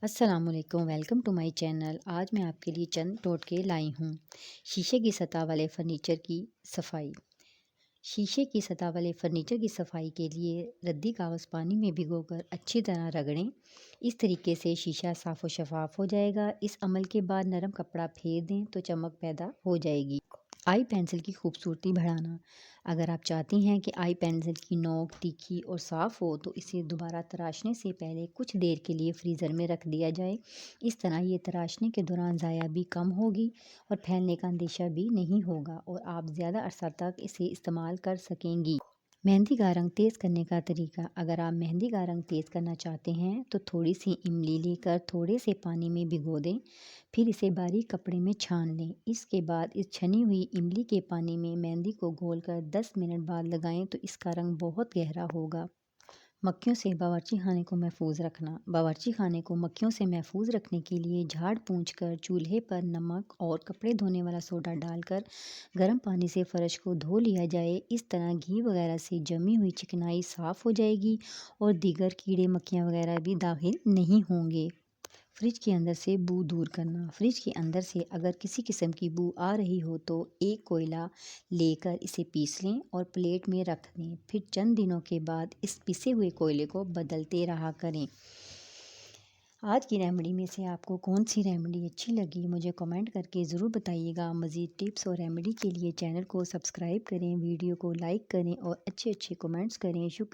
अस्सलामुअलैकुम, welcome to my channel. आज मैं आपके लिए चंद टोटके लाई हूँ। शीशे की सतह वाले फर्नीचर की सफाई। शीशे की सतह वाले फर्नीचर की सफाई के लिए रद्दी कागज़ पानी में भिगोकर अच्छी तरह रगड़ें। इस तरीके से शीशा साफ़ और शफाफ हो जाएगा। इस अमल के बाद नरम कपड़ा फेर दें तो चमक पैदा हो जाएगी। आई पेंसिल की खूबसूरती बढ़ाना। अगर आप चाहती हैं कि आई पेंसिल की नोक तीखी और साफ़ हो तो इसे दोबारा तराशने से पहले कुछ देर के लिए फ्रीज़र में रख दिया जाए। इस तरह ये तराशने के दौरान ज़ाया भी कम होगी और फैलने का अंदेशा भी नहीं होगा और आप ज़्यादा अरसा तक इसे इस्तेमाल कर सकेंगी। मेहंदी का रंग तेज़ करने का तरीका। अगर आप मेहंदी का रंग तेज़ करना चाहते हैं तो थोड़ी सी इमली लेकर थोड़े से पानी में भिगो दें, फिर इसे बारीक कपड़े में छान लें। इसके बाद इस छनी हुई इमली के पानी में मेहंदी को घोलकर 10 मिनट बाद लगाएं तो इसका रंग बहुत गहरा होगा। मक्खियों से बावर्ची खाने को महफूज रखना। बावर्ची खाने को मक्खियों से महफूज रखने के लिए झाड़ पोंछ कर चूल्हे पर नमक और कपड़े धोने वाला सोडा डालकर गर्म पानी से फ़र्श को धो लिया जाए। इस तरह घी वगैरह से जमी हुई चिकनाई साफ़ हो जाएगी और दीगर कीड़े मक्खियाँ वगैरह भी दाखिल नहीं होंगे। फ्रिज के अंदर से बू दूर करना। फ्रिज के अंदर से अगर किसी किस्म की बू आ रही हो तो एक कोयला लेकर इसे पीस लें और प्लेट में रख दें। फिर चंद दिनों के बाद इस पिसे हुए कोयले को बदलते रहा करें। आज की रेमेडी में से आपको कौन सी रेमेडी अच्छी लगी मुझे कमेंट करके ज़रूर बताइएगा। मज़ीद टिप्स और रेमेडी के लिए चैनल को सब्सक्राइब करें, वीडियो को लाइक करें और अच्छे अच्छे कमेंट्स करें। शुक्रिया।